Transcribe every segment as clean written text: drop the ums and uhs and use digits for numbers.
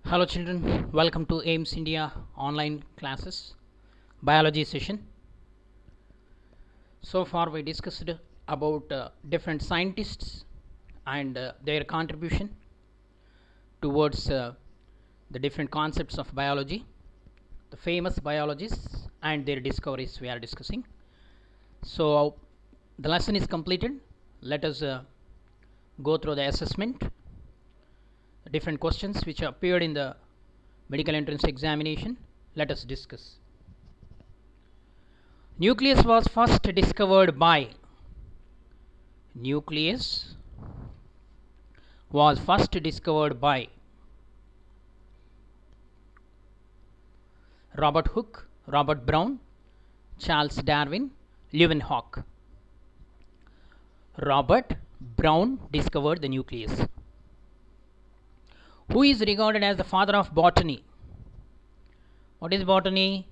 Hello children, welcome to AIMS India online classes biology session. So far we discussed about different scientists and their contribution towards the different concepts of biology, the famous biologists and their discoveries we are discussing. So the lesson is completed. Let us go through the assessment, the different questions which appeared in the medical entrance examination. Let us discuss. Nucleus was first discovered by Robert Hooke, Robert Brown, Charles Darwin, Leeuwenhoek. Robert Brown discovered the nucleus. Who is regarded as the father of botany? What is botany?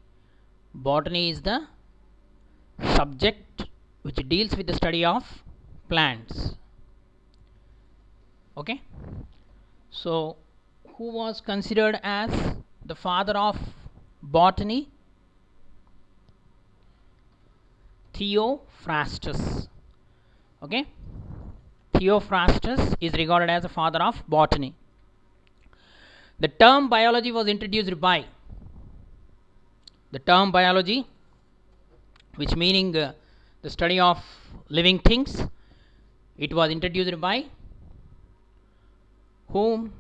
Botany is the subject which deals with the study of plants. Okay, so who was considered as the father of botany? Theophrastus. Okay, Theophrastus is regarded as the father of botany. The term biology was introduced by which meaning the study of living things. It was introduced by whom?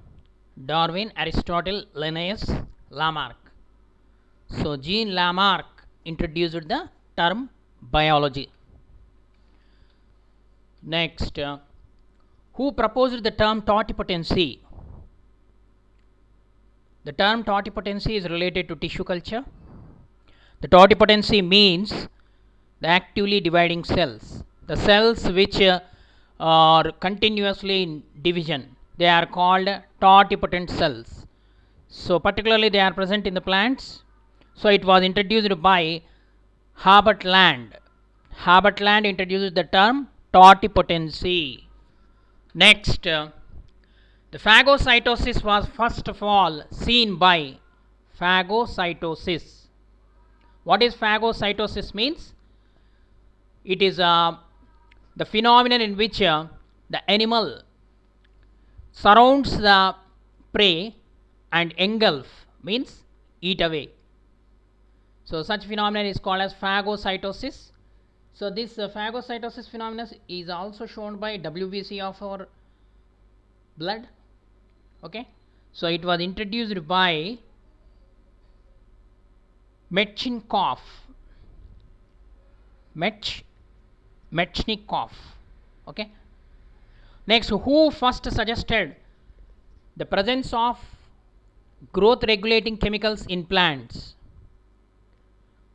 Darwin, Aristotle, Linnaeus, Lamarck. So Jean Lamarck introduced the term biology. Next, who proposed the term totipotency? The term totipotency is related to tissue culture. The totipotency means the actively dividing cells. The cells which are continuously in division, they are called totipotent cells. So particularly they are present in the plants. So it was introduced by Herbert Land. Herbert Land introduced the term totipotency. Next, the phagocytosis was first of all seen by phagocytosis. What is phagocytosis means? It is the phenomenon in which the animal surrounds the prey and engulf, means eat away. So such phenomenon is called as phagocytosis. So this phagocytosis phenomenon is also shown by WBC of our blood. Okay, so it was introduced by Metchnikoff. Okay, next, who first suggested the presence of growth regulating chemicals in plants?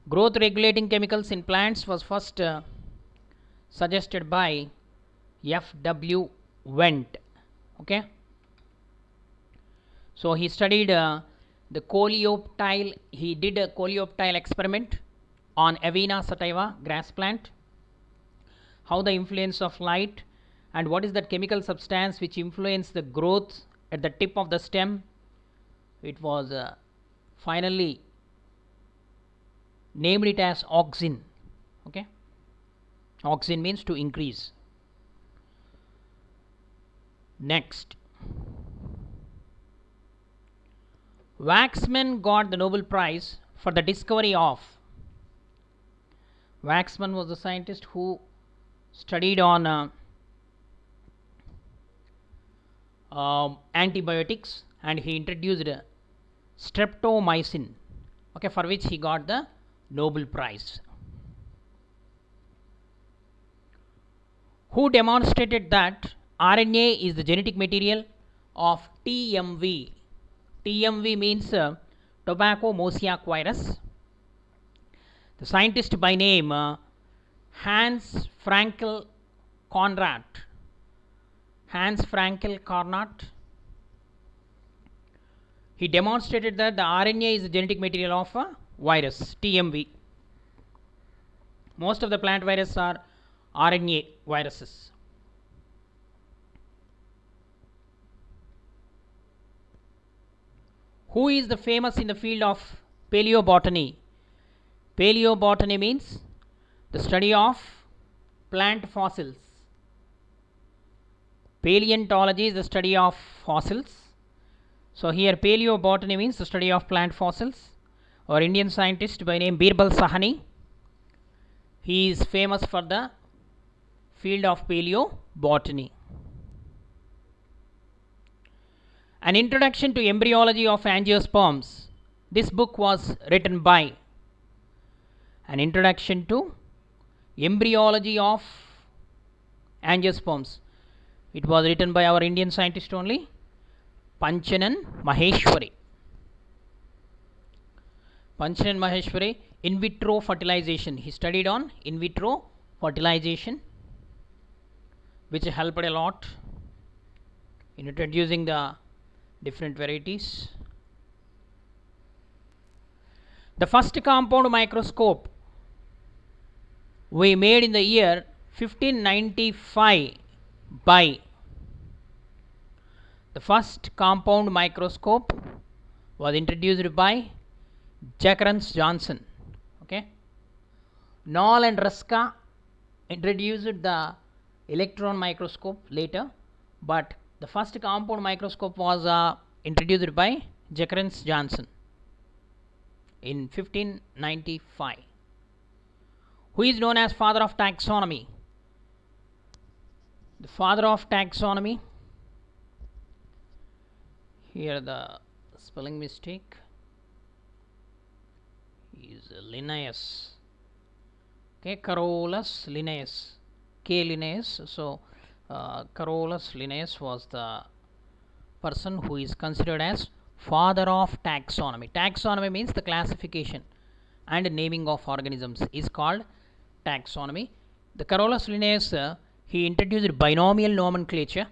Growth regulating chemicals in plants was first suggested by F.W. Wendt. Okay, so he studied the coleoptile. He did a coleoptile experiment on Avena sativa grass plant. How the influence of light and what is that chemical substance which influence the growth at the tip of the stem. It was finally named it as auxin. Okay, auxin means to increase. Next, Waxman got the Nobel Prize for the discovery of. Waxman was the scientist who studied on antibiotics, and he introduced streptomycin, okay, for which he got the Nobel Prize. Who demonstrated that RNA is the genetic material of TMV? TMV means tobacco mosaic virus. The scientist by name Hans Frankel Conrad. He demonstrated that the RNA is the genetic material of a virus, TMV. Most of the plant viruses are RNA viruses. Who is the famous in the field of paleobotany? Paleobotany means the study of plant fossils. Paleontology is the study of fossils. So here paleobotany means the study of plant fossils. Our Indian scientist by name Birbal Sahani, he is famous for the field of paleobotany. An Introduction to Embryology of Angiosperms. This book was written by An Introduction to Embryology of Angiosperms. It was written by our Indian scientist only, Panchanan Maheshwari. Panchanan Maheshwari, in vitro fertilization. He studied on in vitro fertilization, which helped a lot in introducing the different varieties. The first compound microscope we made in the year 1595 by the first compound microscope was introduced by Jackrens Johnson. Okay, Knoll and Ruska introduced the electron microscope later, but the first compound microscope was introduced by Jackrens Johnson in 1595. Who is known as father of taxonomy? The father of taxonomy, here the spelling mistake, is Linnaeus. Okay, Carolus Linnaeus, K. Linnaeus. So Carolus Linnaeus was the person who is considered as father of taxonomy. Taxonomy means the classification and naming of organisms is called taxonomy. The Carolus Linnaeus, he introduced binomial nomenclature,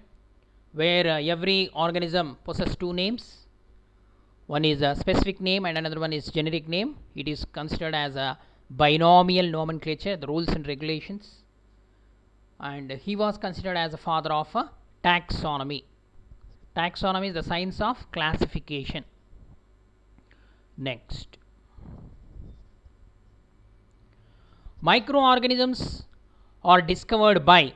where every organism possesses two names. One is a specific name and another one is generic name. It is considered as a binomial nomenclature, the rules and regulations. And he was considered as a father of taxonomy. Taxonomy is the science of classification. Next, microorganisms are discovered by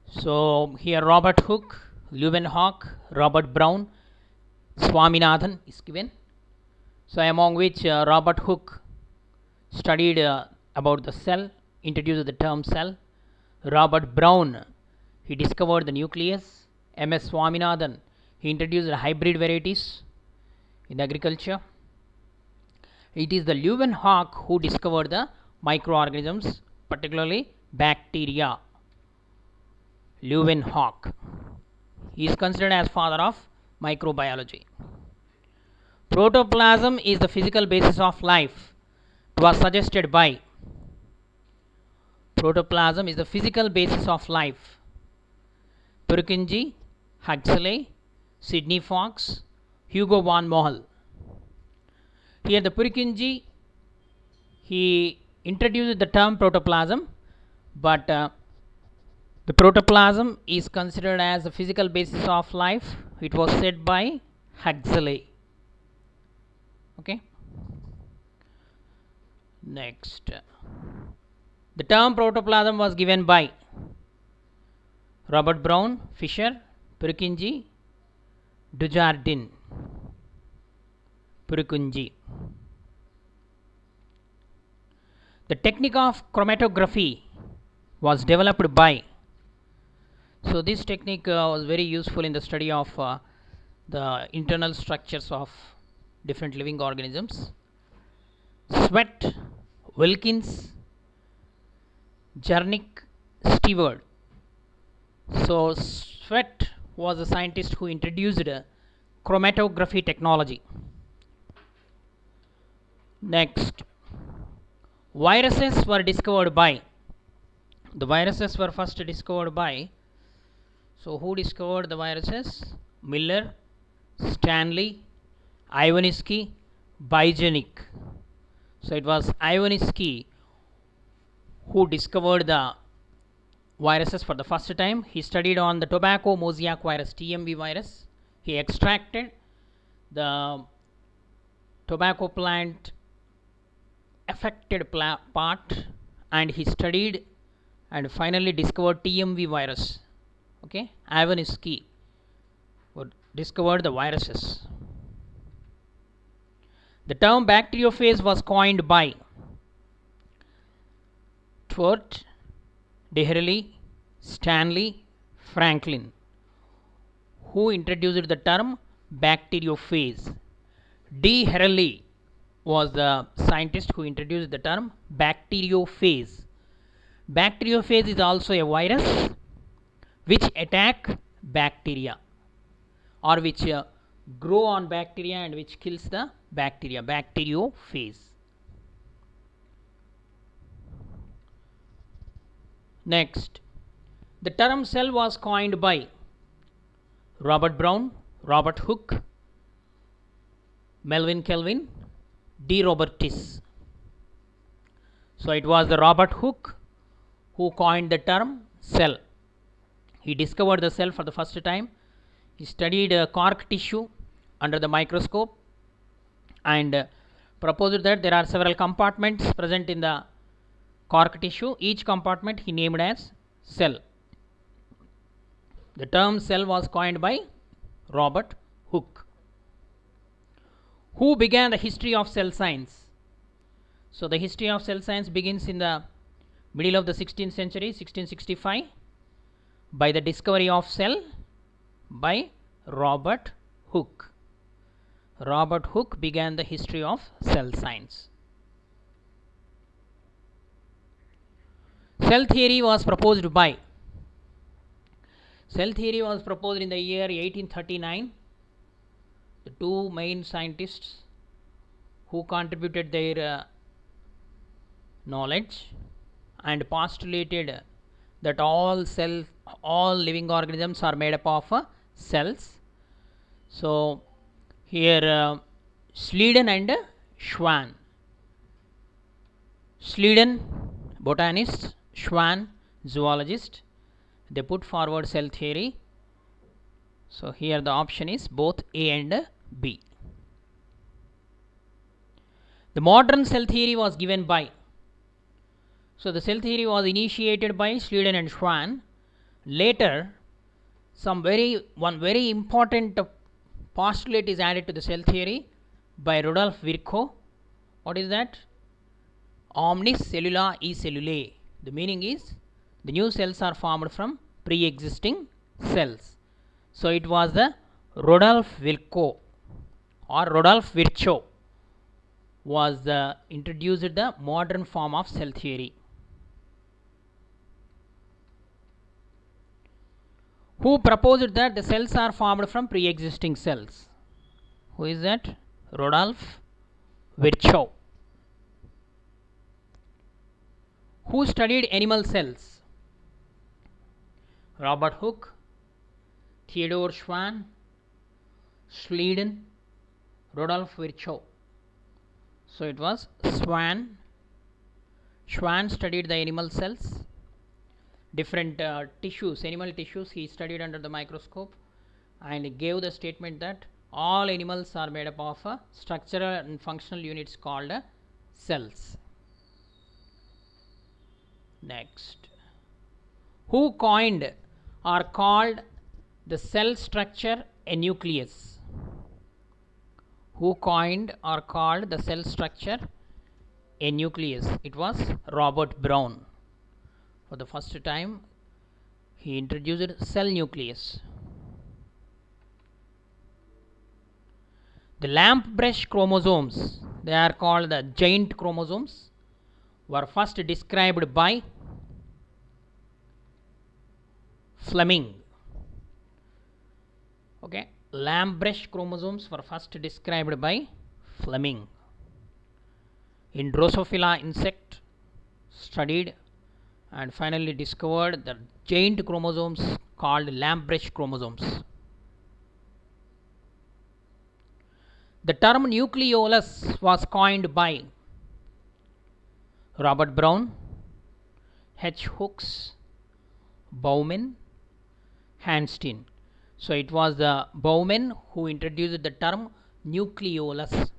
so here Robert Hooke, Leeuwenhoek, Robert Brown, Swaminathan is given. So among which Robert Hooke studied about the cell, introduced the term cell. Robert Brown, he discovered the nucleus. M.S. Swaminathan, he introduced hybrid varieties in agriculture. It is the Leeuwenhoek who discovered the microorganisms, particularly bacteria. Leeuwenhoek, he is considered as father of microbiology. Protoplasm is the physical basis of life. It was suggested by protoplasm is the physical basis of life. Purkinje, Huxley, Sidney Fox, Hugo von Mohl. Here the Purkinje, he introduced the term protoplasm, but the protoplasm is considered as the physical basis of life. It was said by Huxley. Okay. Next, the term protoplasm was given by Robert Brown, Fisher, Purkinje, Dujardin. Purkinje. The technique of chromatography was developed by. So this technique was very useful in the study of the internal structures of different living organisms. Sweat, Wilkins, Jarnik, Stewart. So Sweat was a scientist who introduced chromatography technology. Next, viruses were discovered by. The viruses were first discovered by. So who discovered the viruses? Miller, Stanley, Ivaniski, Bijenic. So it was Ivaniski who discovered the viruses for the first time. He studied on the tobacco mosaic virus, TMV virus. He extracted the tobacco plant affected part, and he studied and finally discovered TMV virus. Okay, Ivan is key. Discovered the viruses. The term bacteriophage was coined by Twort, D'Herelle, Stanley, Franklin. Who introduced the term bacteriophage? D'Herelle was the scientist who introduced the term bacteriophage. Bacteriophage is also a virus which attack bacteria, or which grow on bacteria and which kills the bacteria. Bacteriophage. Next, the term cell was coined by Robert Brown, Robert Hooke, Melvin Kelvin, De Robertis. So it was the Robert Hooke who coined the term cell. He discovered the cell for the first time. He studied cork tissue under the microscope and proposed that there are several compartments present in the cork tissue. Each compartment he named as cell. The term cell was coined by Robert Hooke. Who began the history of cell science? So the history of cell science begins in the middle of the 16th century, 1665, by the discovery of cell by Robert Hooke. Robert Hooke began the history of cell science. Cell theory was proposed by. Cell theory was proposed in the year 1839. The two main scientists who contributed their knowledge and postulated that all living organisms are made up of cells. So here Schleiden and Schwann. Schleiden, botanist; Schwann, zoologist. They put forward cell theory. So here the option is both A and B. The modern cell theory was given by. So the cell theory was initiated by Schleiden and Schwann. Later, one very important postulate is added to the cell theory by Rudolf Virchow. What is that? Omnis cellula e cellulae. The meaning is the new cells are formed from pre-existing cells. So it was the Rudolf Virchow or Rudolf Virchow was introduced the modern form of cell theory. Who proposed that the cells are formed from pre-existing cells? Who is that? Rudolf Virchow. Who studied animal cells? Robert Hooke, Theodor Schwann, Schleiden, Rudolf Virchow. So it was Schwann. Schwann studied the animal cells, different tissues, animal tissues he studied under the microscope, and gave the statement that all animals are made up of structural and functional units called cells. Next, who coined or called the cell structure a nucleus? Who coined or called the cell structure a nucleus? It was Robert Brown. For the first time, he introduced cell nucleus. The lamp brush chromosomes, they are called the giant chromosomes, were first described by Fleming. Okay, lamp brush chromosomes were first described by Fleming. In Drosophila insect, studied and finally discovered the giant chromosomes called lamp brush chromosomes. The term nucleolus was coined by Robert Brown, H. Hooks, Bowman, Hanstein. So it was the Bowman who introduced the term nucleolus.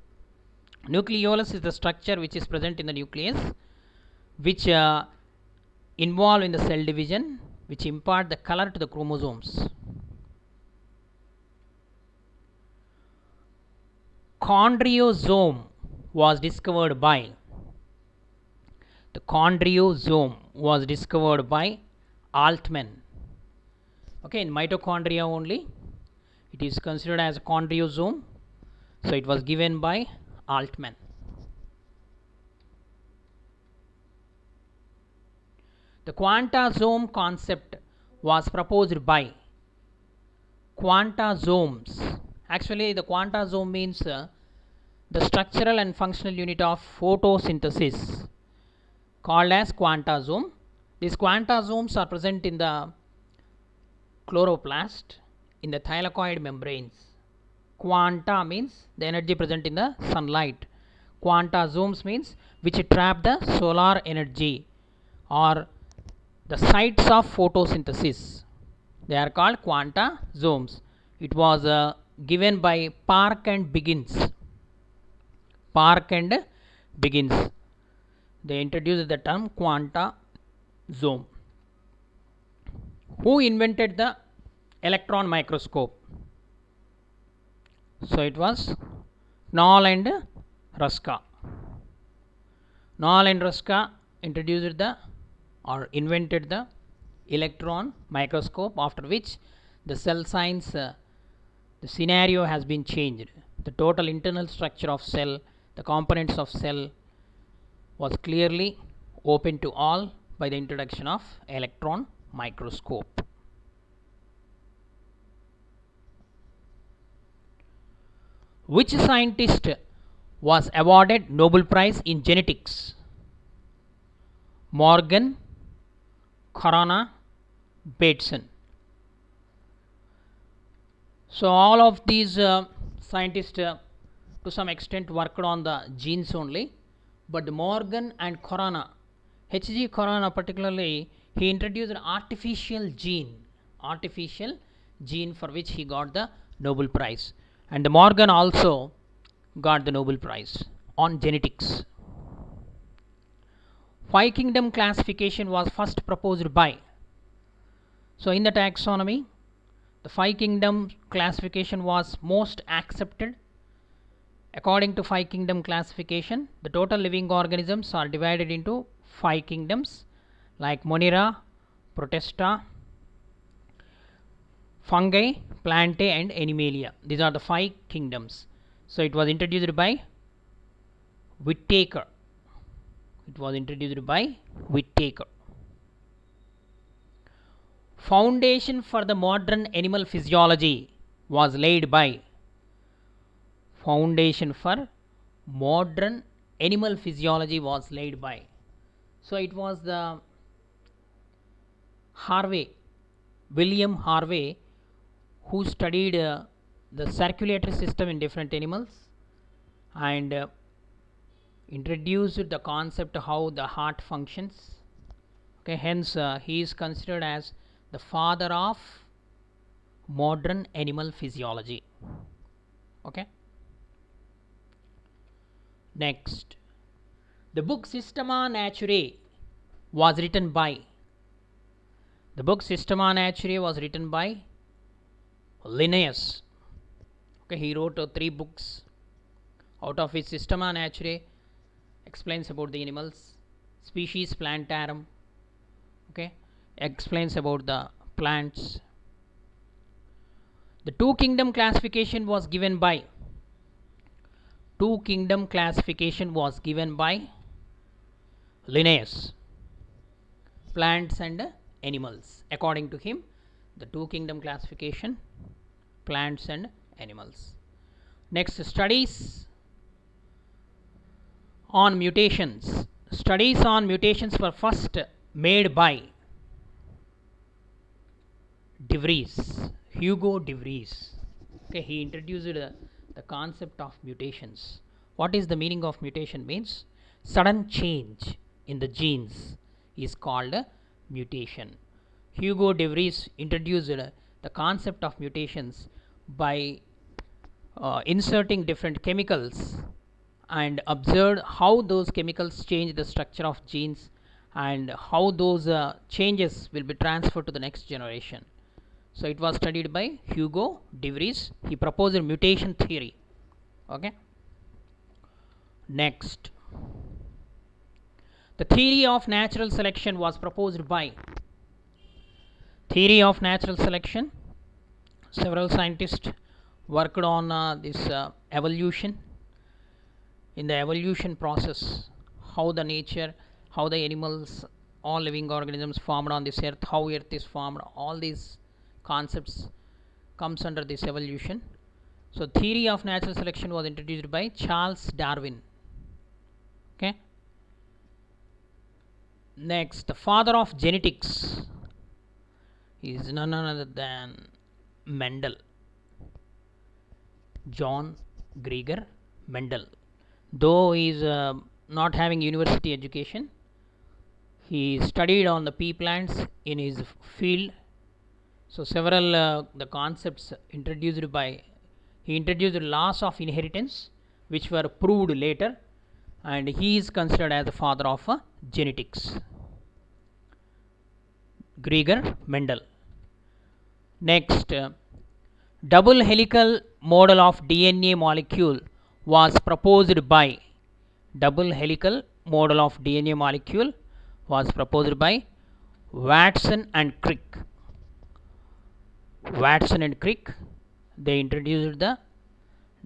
Nucleolus is the structure which is present in the nucleus, which involve in the cell division, which impart the color to the chromosomes. Chondriosome was discovered by Altman. Okay, in mitochondria only it is considered as a chondriosome, so it was given by Altman. The quantasome concept was proposed by quantasomes. Actually, the quantasome means the structural and functional unit of photosynthesis, called as quantasome. These quantasomes are present in the chloroplast, in the thylakoid membranes. Quanta means the energy present in the sunlight. Quantasomes means which trap the solar energy or the sites of photosynthesis. They are called quantasomes. It was given by Park and Biggins. They introduced the term quantasome. Who invented the electron microscope? So it was Knoll and Ruska. Knoll and Ruska introduced or invented the electron microscope, after which the cell science, the scenario has been changed. The total internal structure of cell, the components of cell was clearly open to all by the introduction of electron microscope. Which scientist was awarded Nobel Prize in Genetics? Morgan, Corona, Bateson. So all of these scientists to some extent worked on the genes only, but Morgan and Corona, H.G. Corona particularly, he introduced an artificial gene for which he got the Nobel Prize, and the Morgan also got the Nobel Prize on genetics. Five kingdom classification was first proposed by. So in the taxonomy, the five kingdom classification was most accepted. According to five kingdom classification, the total living organisms are divided into five kingdoms like Monera, Protista, fungi, plantae and animalia. These are the five kingdoms. So it was introduced by Whittaker. Foundation for the modern animal physiology was laid by. So it was the William Harvey, who studied the circulatory system in different animals and introduced the concept how the heart functions. Okay, hence he is considered as the father of modern animal physiology. Okay. Next, the book Systema Naturae was written by. Linnaeus. Okay, he wrote 3 books, out of which Systema Naturae explains about the animals, Species Plantarum, okay, explains about the plants. The two kingdom classification was given by. Linnaeus. Plants and animals. According to him, the two kingdom classification, plants and animals. Next, studies on mutations. Studies on mutations were first made by Hugo de Vries. Okay, he introduced the concept of mutations. What is the meaning of mutation? Means sudden change in the genes is called a mutation. Hugo de Vries introduced the concept of mutations by inserting different chemicals and observed how those chemicals change the structure of genes and how those changes will be transferred to the next generation. So it was studied by Hugo de Vries. He proposed a mutation theory. Okay. Next, the theory of natural selection was proposed by theory of natural selection. Several scientists worked on this evolution. In the evolution process, how the nature, how the animals, all living organisms formed on this earth, how earth is formed, all these concepts comes under this evolution. So theory of natural selection was introduced by Charles Darwin. Okay. Next, the father of genetics is none other than Mendel, John Gregor Mendel. Though he is not having university education, he studied on the pea plants in his field. So several the concepts introduced by he introduced the laws of inheritance, which were proved later, and he is considered as the father of genetics. Gregor Mendel. Next, double helical model of DNA molecule was proposed by Watson and Crick. They introduced the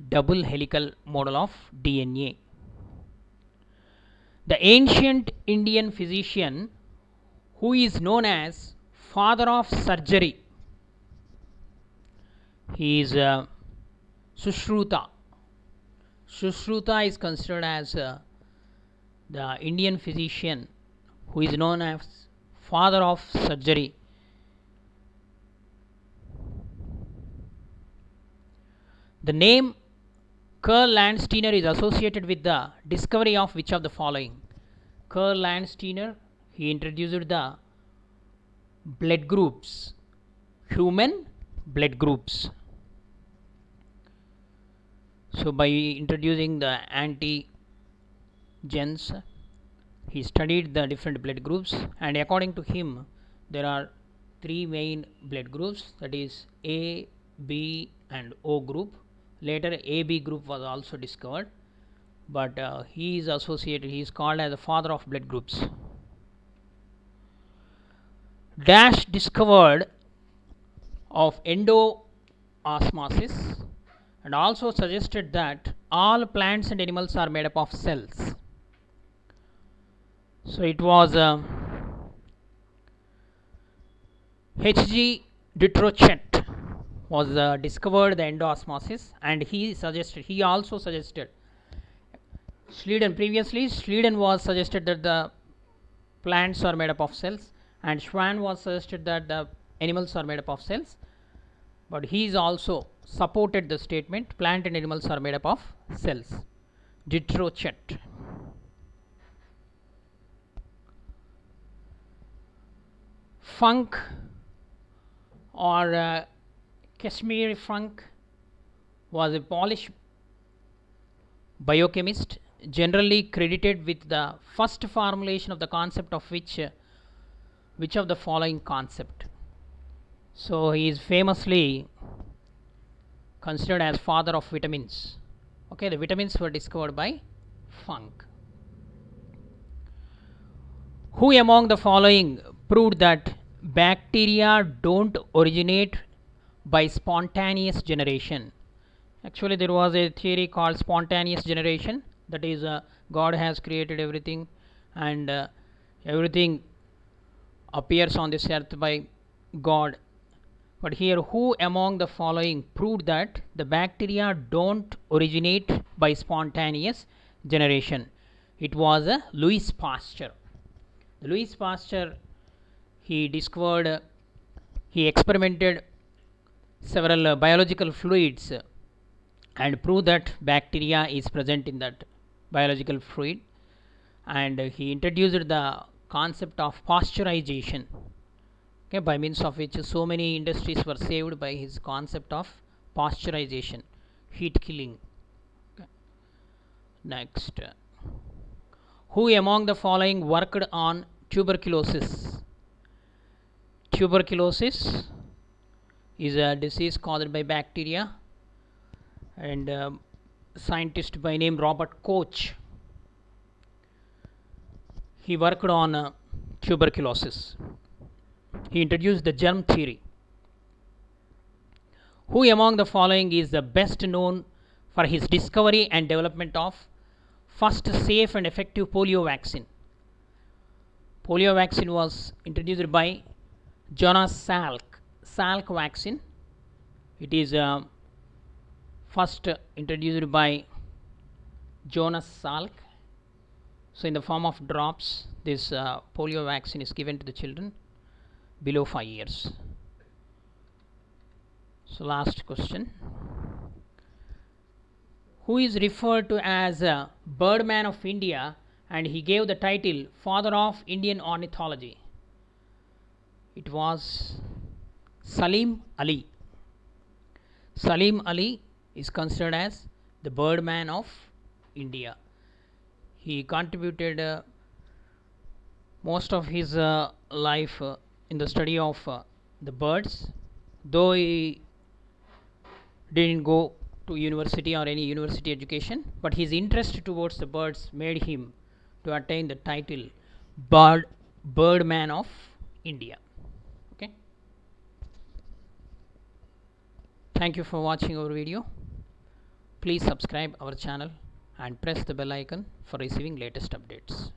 double helical model of DNA. The ancient Indian physician who is known as father of surgery, he is Sushruta. Sushruta is considered as the Indian physician who is known as father of surgery. The name Karl Landsteiner is associated with the discovery of which of the following? Karl Landsteiner, he introduced the blood groups, human blood groups. So by introducing the antigens, he studied the different blood groups, and according to him there are three main blood groups, that is A, B and O group. Later AB group was also discovered, but he is called as the father of blood groups. Dash discovered of endoosmosis and also suggested that all plants and animals are made up of cells. So it was H.G. Diderot was discovered the endoosmosis, and he also suggested Schleiden was suggested that the plants are made up of cells, and Schwann was suggested that the animals are made up of cells, but he is also supported the statement plant and animals are made up of cells. Diderot. Funk or Casimir Funk was a Polish biochemist, generally credited with the first formulation of the concept of which of the following concept. So he is famously considered as father of vitamins. Okay, the vitamins were discovered by Funk. Who among the following proved that bacteria don't originate by spontaneous generation? Actually, there was a theory called spontaneous generation, that is God has created everything, and everything appears on this earth by God. But here, who among the following proved that the bacteria don't originate by spontaneous generation? It was Louis Pasteur. Louis Pasteur, he experimented several biological fluids and proved that bacteria is present in that biological fluid, and he introduced the concept of pasteurization. okay, by means of which so many industries were saved by his concept of pasteurization, heat killing. Okay. Next, who among the following worked on tuberculosis? Tuberculosis is a disease caused by bacteria, and scientist by name Robert Koch, he worked on tuberculosis. He introduced the germ theory. Who among the following is the best known for his discovery and development of first safe and effective polio vaccine? Polio vaccine was introduced by Jonas Salk. Salk vaccine. It is first introduced by Jonas Salk. So, in the form of drops, this polio vaccine is given to the children below 5 years. So, last question. Who is referred to as a Birdman of India, and he gave the title Father of Indian Ornithology? It was Salim Ali. Salim Ali is considered as the Birdman of India. He contributed most of his life in the study of the birds, though he didn't go to university or any university education, but his interest towards the birds made him to attain the title Birdman of India. Okay. Thank you for watching our video. Please subscribe our channel and press the bell icon for receiving latest updates.